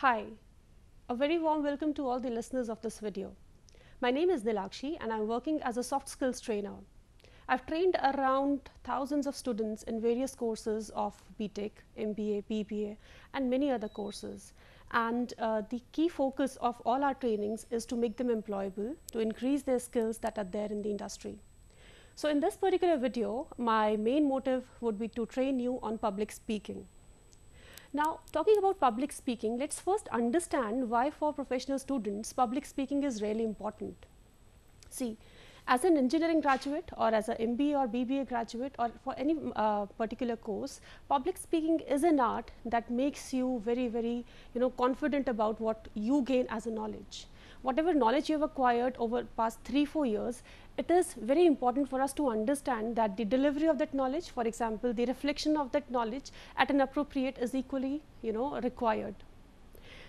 Hi, a very warm welcome to all the listeners of this video. My name is Nilakshi and I am working as a soft skills trainer. I've trained around thousands of students in various courses of BTech, MBA, BBA and many other courses. And the key focus of all our trainings is to make them employable, to increase their skills that are there in the industry. So in this particular video, my main motive would be to train you on public speaking. Now, talking about public speaking, let's first understand why for professional students public speaking is really important. See, as an engineering graduate or as an MBA or BBA graduate or for any particular course, public speaking is an art that makes you very confident about what you gain as a knowledge. Whatever knowledge you have acquired over past 3-4 years, it is very important for us to understand that the delivery of that knowledge, for example, the reflection of that knowledge at an appropriate is equally required.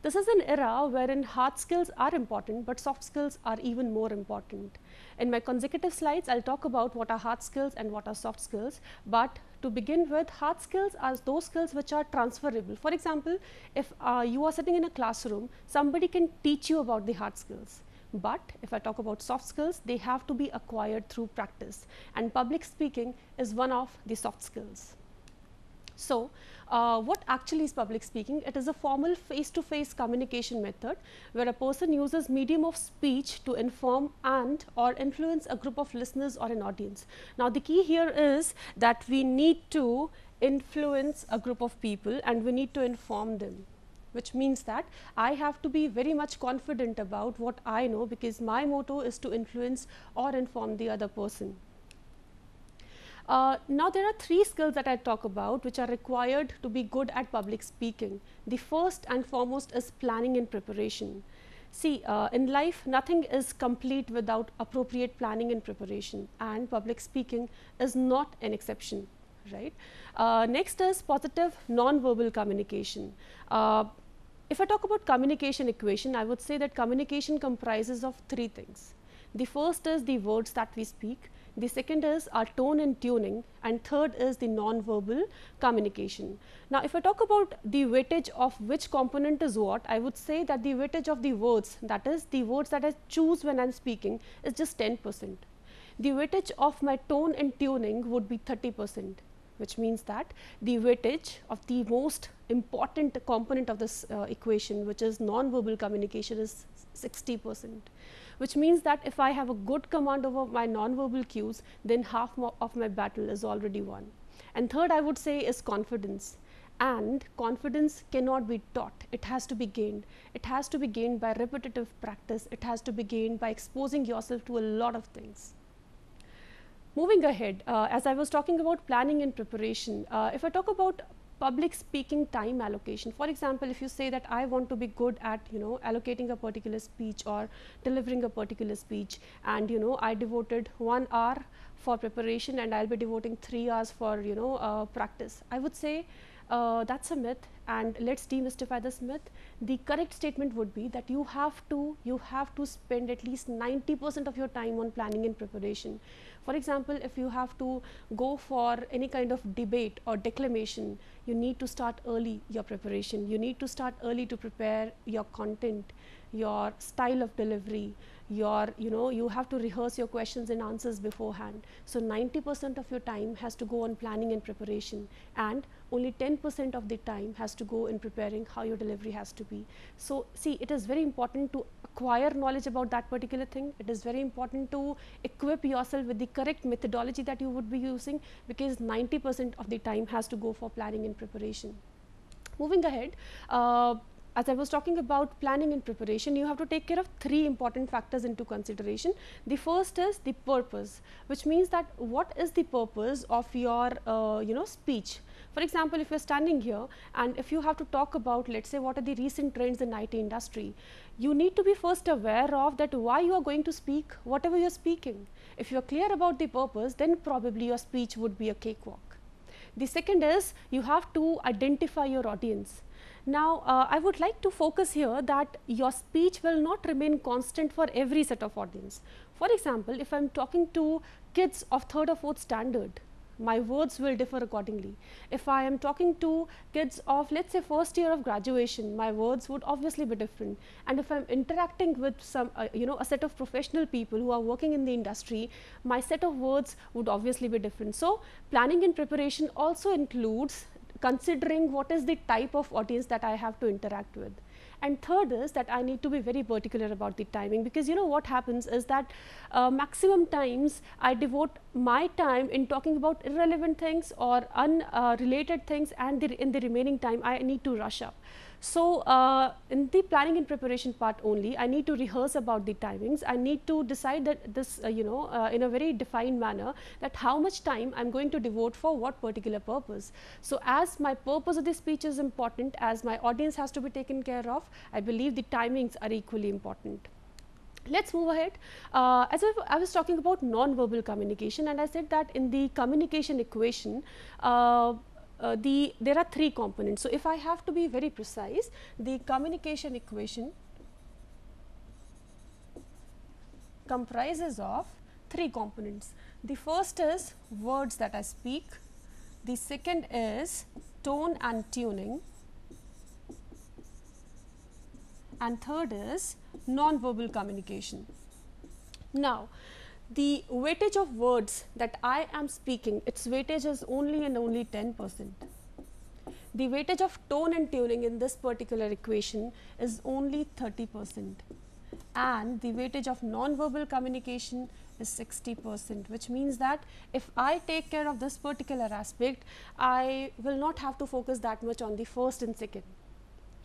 This is an era wherein hard skills are important, but soft skills are even more important. In my consecutive slides, I'll talk about what are hard skills and what are soft skills. But to begin with, hard skills are those skills which are transferable. For example, if you are sitting in a classroom, somebody can teach you about the hard skills. But if I talk about soft skills, they have to be acquired through practice. And public speaking is one of the soft skills. So, what actually is public speaking? It is a formal face-to-face communication method where a person uses medium of speech to inform and or influence a group of listeners or an audience. Now, the key here is that we need to influence a group of people and we need to inform them, which means that I have to be very much confident about what I know, because my motto is to influence or inform the other person. Now, there are 3 skills that I talk about which are required to be good at public speaking. The first and foremost is planning and preparation. See, in life, nothing is complete without appropriate planning and preparation, and public speaking is not an exception, right? Next is positive non-verbal communication. If I talk about communication equation, I would say that communication comprises of 3 things. The first is the words that we speak. The second is our tone and tuning, and third is the non-verbal communication. Now, if I talk about the weightage of which component is what, I would say that the weightage of the words, that is the words that I choose when I am speaking, is just 10%. The weightage of my tone and tuning would be 30%, which means that the weightage of the most important component of this equation, which is non-verbal communication, is 60%. Which means that if I have a good command over my non-verbal cues, then half of my battle is already won. And third, I would say, is confidence. And confidence cannot be taught, it has to be gained. It has to be gained by repetitive practice, it has to be gained by exposing yourself to a lot of things. Moving ahead, as I was talking about planning and preparation, if I talk about public speaking time allocation, for example, if you say that I want to be good at allocating a particular speech or delivering a particular speech, and I devoted 1 hour for preparation and I'll be devoting 3 hours for practice, I would say that's a myth, and let's demystify this myth. The correct statement would be that you have to spend at least 90% of your time on planning and preparation. For example, if you have to go for any kind of debate or declamation, you need to start early your preparation. You need to start early to prepare your content, your style of delivery, your you have to rehearse your questions and answers beforehand. So 90% of your time has to go on planning and preparation, and only 10% of the time has to go in preparing how your delivery has to be. So see, it is very important to acquire knowledge about that particular thing. It is very important to equip yourself with the correct methodology that you would be using, because 90% of the time has to go for planning and preparation. Moving ahead, as I was talking about planning and preparation, you have to take care of 3 important factors into consideration. The first is the purpose, which means that what is the purpose of your speech. For example, if you are standing here and if you have to talk about, let's say, what are the recent trends in IT industry, you need to be first aware of that why you are going to speak whatever you are speaking. If you are clear about the purpose, then probably your speech would be a cakewalk. The second is you have to identify your audience. Now, I would like to focus here that your speech will not remain constant for every set of audience. For example, if I am talking to kids of 3rd or 4th standard, my words will differ accordingly. If I am talking to kids of, let's say, first year of graduation, my words would obviously be different. And if I'm interacting with some, a set of professional people who are working in the industry, my set of words would obviously be different. So planning and preparation also includes considering what is the type of audience that I have to interact with. And third is that I need to be very particular about the timing, because what happens is that maximum times I devote my time in talking about irrelevant things or unrelated things, and in the remaining time I need to rush up. So in the planning and preparation part only, I need to rehearse about the timings. I need to decide that this, in a very defined manner, that how much time I'm going to devote for what particular purpose. So as my purpose of the speech is important, as my audience has to be taken care of, I believe the timings are equally important. Let's move ahead. As I was talking about non-verbal communication, and I said that in the communication equation, there are three components. So if I have to be very precise, the communication equation comprises of three components. The first is words that I speak, the second is tone and tuning, and third is non-verbal communication. Now, the weightage of words that I am speaking, its weightage is only and only 10%. The weightage of tone and tuning in this particular equation is only 30%, and the weightage of non-verbal communication is 60%, which means that if I take care of this particular aspect, I will not have to focus that much on the first and second,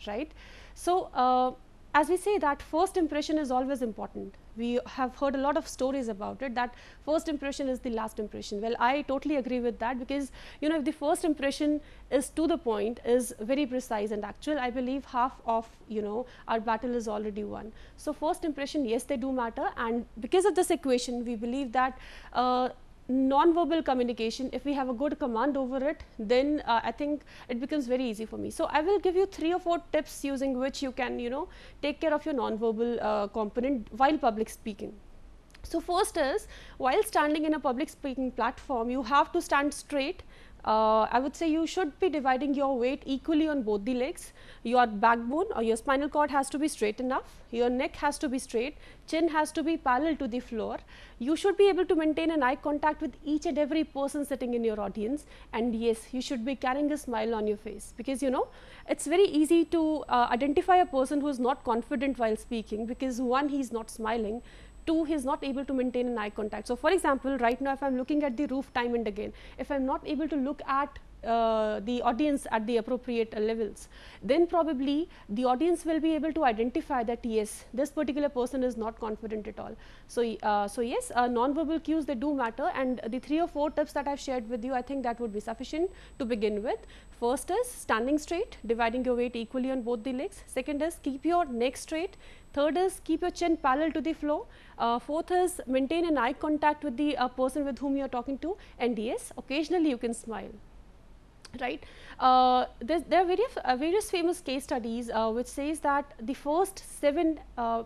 right? So as we say that first impression is always important. We have heard a lot of stories about it, that first impression is the last impression. Well, I totally agree with that, because if the first impression is to the point, is very precise and actual, I believe half of our battle is already won. So first impression, yes, they do matter, and because of this equation, we believe that non-verbal communication, if we have a good command over it, then I think it becomes very easy for me. So I will give you 3 or 4 tips using which you can take care of your non-verbal component while public speaking. So first is, while standing in a public speaking platform, you have to stand straight. I would say you should be dividing your weight equally on both the legs. Your backbone or your spinal cord has to be straight enough, your neck has to be straight, chin has to be parallel to the floor. You should be able to maintain an eye contact with each and every person sitting in your audience, and yes, you should be carrying a smile on your face, because it's very easy to identify a person who is not confident while speaking, because one, he is not smiling, 2, he is not able to maintain an eye contact. So for example, right now if I am looking at the roof time and again, if I am not able to look at the audience at the appropriate levels, then probably the audience will be able to identify that yes, this particular person is not confident at all. So yes, non-verbal cues, they do matter, and the 3 or 4 tips that I have shared with you, I think that would be sufficient to begin with. First is standing straight, dividing your weight equally on both the legs. Second is keep your neck straight. Third is keep your chin parallel to the floor. Fourth is maintain an eye contact with the person with whom you are talking to, and yes, occasionally you can smile. Right. There are various famous case studies which says that the first 7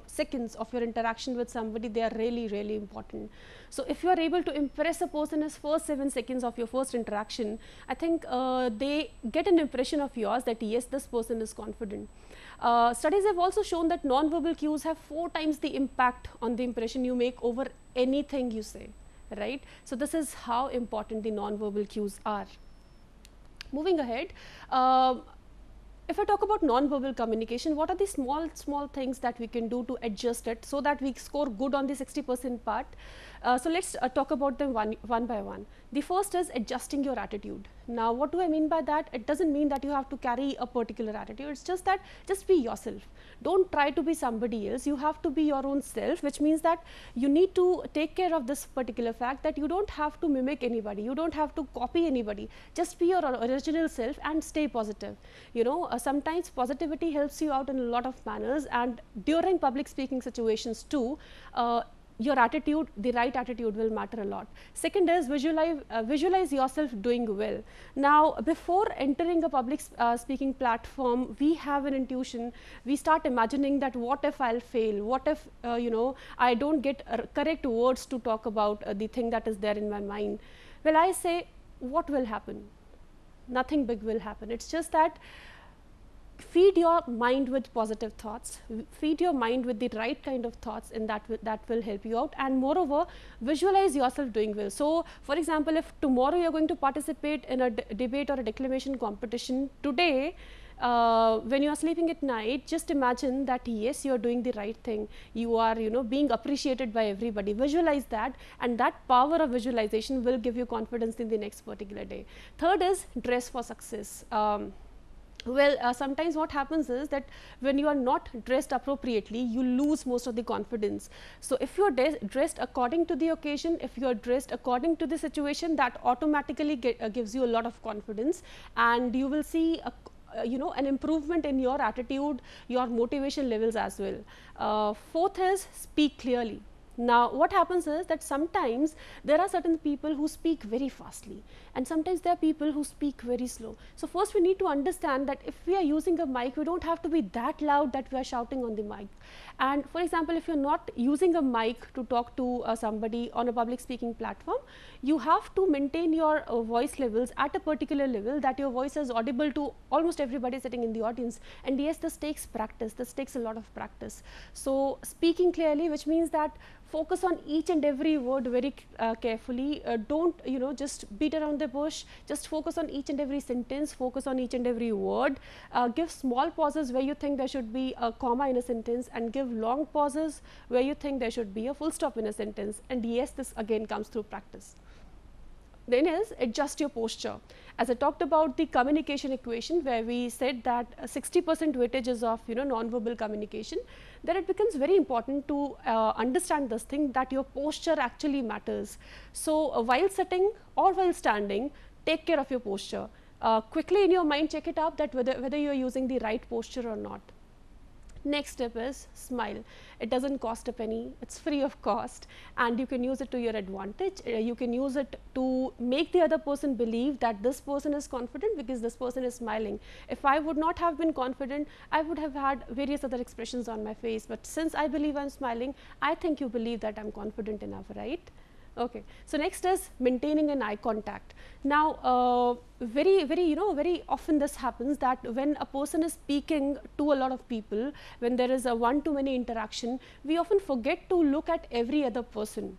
seconds of your interaction with somebody, they are really, really important. So if you are able to impress a person in first 7 seconds of your first interaction, I think they get an impression of yours that yes, this person is confident. Studies have also shown that non-verbal cues have 4 times the impact on the impression you make over anything you say, right? So this is how important the non-verbal cues are. Moving ahead, if I talk about non-verbal communication, what are the small things that we can do to adjust it so that we score good on the 60% part? So let's talk about them one by one. The first is adjusting your attitude. Now, what do I mean by that? It doesn't mean that you have to carry a particular attitude. It's just that just be yourself. Don't try to be somebody else. You have to be your own self, which means that you need to take care of this particular fact that you don't have to mimic anybody. You don't have to copy anybody. Just be your original self and stay positive. Sometimes positivity helps you out in a lot of manners, and during public speaking situations too, your attitude, the right attitude will matter a lot. Second is visualize yourself doing well. Now, before entering a public speaking platform, we have an intuition. We start imagining that what if I'll fail? What if, I don't get correct words to talk about the thing that is there in my mind? Well, I say what will happen? Nothing big will happen. It's just that feed your mind with positive thoughts, feed your mind with the right kind of thoughts, and that will help you out. And moreover, visualize yourself doing well. So for example, if tomorrow you are going to participate in a debate or a declamation competition, today when you are sleeping at night, just imagine that yes, you are doing the right thing, you are being appreciated by everybody. Visualize that, and that power of visualization will give you confidence in the next particular day. Third is dress for success. Sometimes what happens is that when you are not dressed appropriately, you lose most of the confidence. So if you are dressed according to the occasion, if you are dressed according to the situation, that automatically gives you a lot of confidence, and you will see an improvement in your attitude, your motivation levels as well. Fourth is speak clearly. Now what happens is that sometimes there are certain people who speak very fastly, and sometimes there are people who speak very slow. So first we need to understand that if we are using a mic, we don't have to be that loud that we are shouting on the mic. And for example, if you are not using a mic to talk to somebody on a public speaking platform, you have to maintain your voice levels at a particular level that your voice is audible to almost everybody sitting in the audience. And yes, this takes practice, this takes a lot of practice. So speaking clearly, which means that focus on each and every word very carefully. Don't just beat around the bush, just focus on each and every sentence, focus on each and every word. Give small pauses where you think there should be a comma in a sentence, and give long pauses where you think there should be a full stop in a sentence. And yes, this again comes through practice. Then is adjust your posture. As I talked about the communication equation, where we said that 60% weightage is of non-verbal communication, then it becomes very important to understand this thing, that your posture actually matters. So while sitting or while standing, take care of your posture. Quickly in your mind check it up that whether you are using the right posture or not. Next step is smile. It doesn't cost a penny, it's free of cost, and you can use it to your advantage. You can use it to make the other person believe that this person is confident because this person is smiling. If I would not have been confident, I would have had various other expressions on my face, but since I believe I'm smiling, I think you believe that I'm confident enough, right? Okay. So next is maintaining an eye contact. Now very often this happens that when a person is speaking to a lot of people, when there is a one-to-many interaction, we often forget to look at every other person,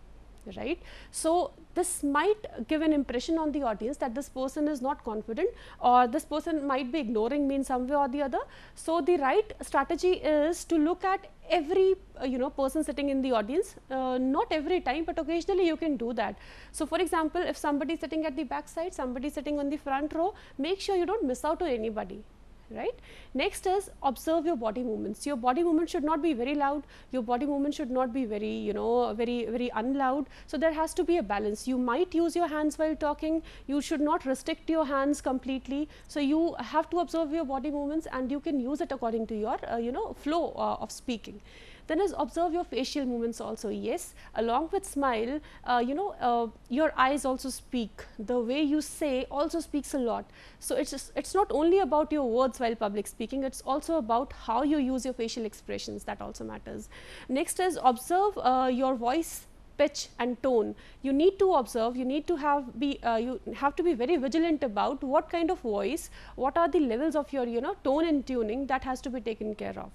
right? So this might give an impression on the audience that this person is not confident, or this person might be ignoring me in some way or the other. So the right strategy is to look at every person sitting in the audience, not every time, but occasionally you can do that. So for example, if somebody is sitting at the back side, somebody is sitting on the front row, make sure you don't miss out on anybody, right? Next is observe your body movements. Your body movement should not be very loud, your body movement should not be very very unloud. So there has to be a balance. You might use your hands while talking, you should not restrict your hands completely. So you have to observe your body movements, and you can use it according to your flow of speaking. Then is observe your facial movements also. Yes, along with smile, your eyes also speak. The way you say also speaks a lot. So it's not only about your words while public speaking, it's also about how you use your facial expressions, that also matters. Next is observe your voice pitch and tone. You need to observe, you need to you have to be very vigilant about what kind of voice, what are the levels of your tone and tuning that has to be taken care of.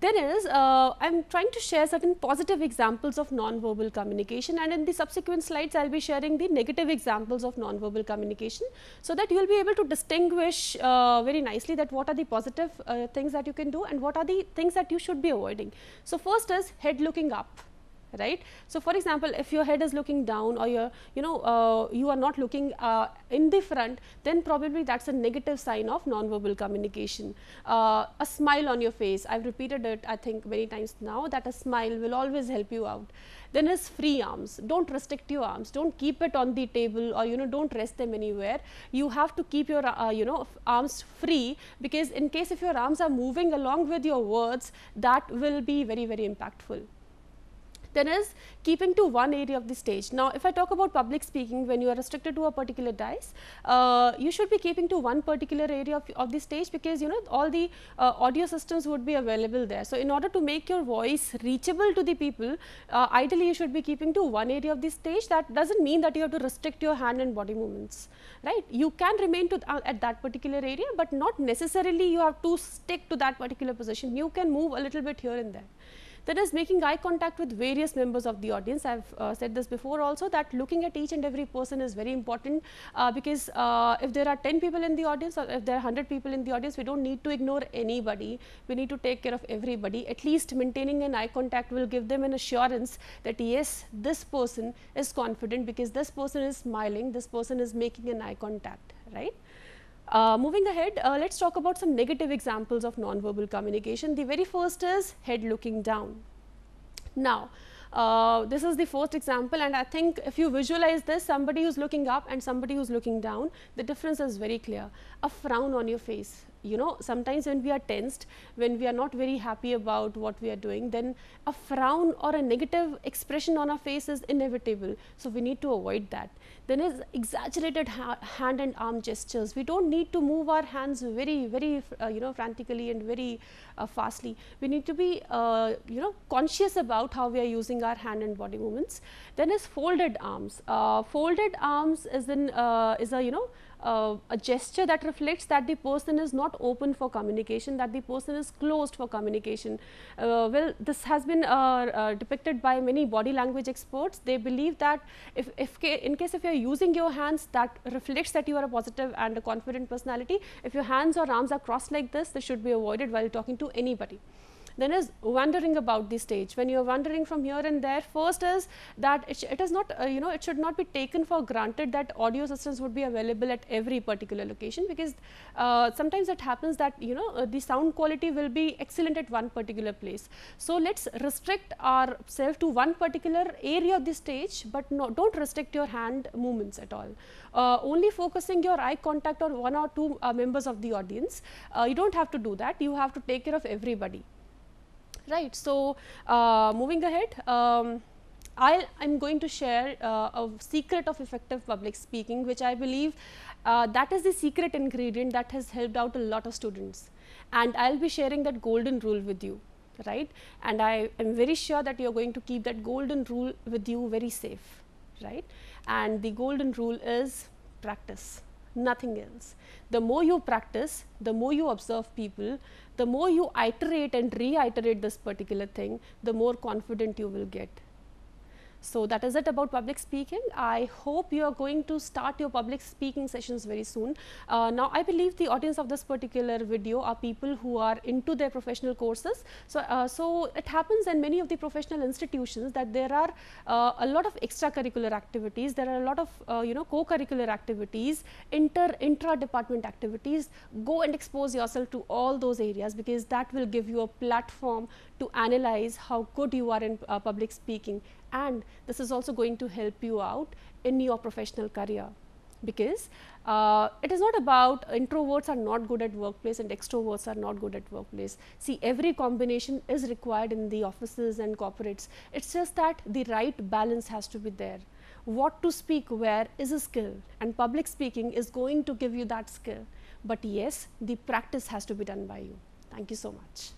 Then is, I am trying to share certain positive examples of non-verbal communication, and in the subsequent slides I will be sharing the negative examples of non-verbal communication, so that you will be able to distinguish very nicely that what are the positive things that you can do and what are the things that you should be avoiding. So first is head looking up, right? So for example, if your head is looking down, or you are not looking in the front, then probably that's a negative sign of non-verbal communication. A smile on your face, I've repeated it I think many times now, that a smile will always help you out. Then is free arms. Don't restrict your arms, don't keep it on the table, or don't rest them anywhere. You have to keep your arms free, because in case if your arms are moving along with your words, that will be very very impactful. Then is keeping to one area of the stage. Now, if I talk about public speaking, when you are restricted to a particular dais, you should be keeping to one particular area of the stage, because all the audio systems would be available there. So, in order to make your voice reachable to the people, ideally you should be keeping to one area of the stage. That does not mean that you have to restrict your hand and body movements, right. You can remain to at that particular area, but not necessarily you have to stick to that particular position. You can move a little bit here and there. That is making eye contact with various members of the audience. I have said this before also, that looking at each and every person is very important, because if there are 10 people in the audience, or if there are 100 people in the audience, we do not need to ignore anybody. We need to take care of everybody. At least maintaining an eye contact will give them an assurance that yes, this person is confident, because this person is smiling, this person is making an eye contact, right. Moving ahead, let us talk about some negative examples of non-verbal communication. The very first is head looking down. Now, this is the first example, and I think if you visualize this, somebody who is looking up and somebody who is looking down, the difference is very clear. A frown on your face. Sometimes when we are tensed, when we are not very happy about what we are doing, then a frown or a negative expression on our face is inevitable. So, we need to avoid that. Then is exaggerated hand and arm gestures. We do not need to move our hands very, very frantically and very fastly. We need to be conscious about how we are using our hand and body movements. Then is folded arms. Folded arms is a gesture that reflects that the person is not open for communication, that the person is closed for communication. Well, this has been depicted by many body language experts. They believe that in case if you are using your hands, that reflects that you are a positive and a confident personality. If your hands or arms are crossed like this should be avoided while talking to anybody. Then is wandering about the stage. When you are wandering from here and there, first is that it is not it should not be taken for granted that audio systems would be available at every particular location, because sometimes it happens that the sound quality will be excellent at one particular place. So, let us restrict ourselves to one particular area of the stage, but do not restrict your hand movements at all. Only focusing your eye contact on one or two members of the audience. You do not have to do that, you have to take care of everybody. Right. So, moving ahead, I am going to share a secret of effective public speaking, which I believe that is the secret ingredient that has helped out a lot of students, and I will be sharing that golden rule with you, right. And I am very sure that you are going to keep that golden rule with you very safe, right. And the golden rule is practice, nothing else. The more you practice, the more you observe people, the more you iterate and reiterate this particular thing, the more confident you will get. So, that is it about public speaking. I hope you are going to start your public speaking sessions very soon. Now, I believe the audience of this particular video are people who are into their professional courses. So, it happens in many of the professional institutions that there are a lot of extracurricular activities, there are a lot of co-curricular activities, intra-department activities. Go and expose yourself to all those areas, because that will give you a platform to analyze how good you are in public speaking. And this is also going to help you out in your professional career, because it is not about introverts are not good at workplace and extroverts are not good at workplace. See, every combination is required in the offices and corporates. It is just that the right balance has to be there. What to speak where is a skill, and public speaking is going to give you that skill. But yes, the practice has to be done by you. Thank you so much.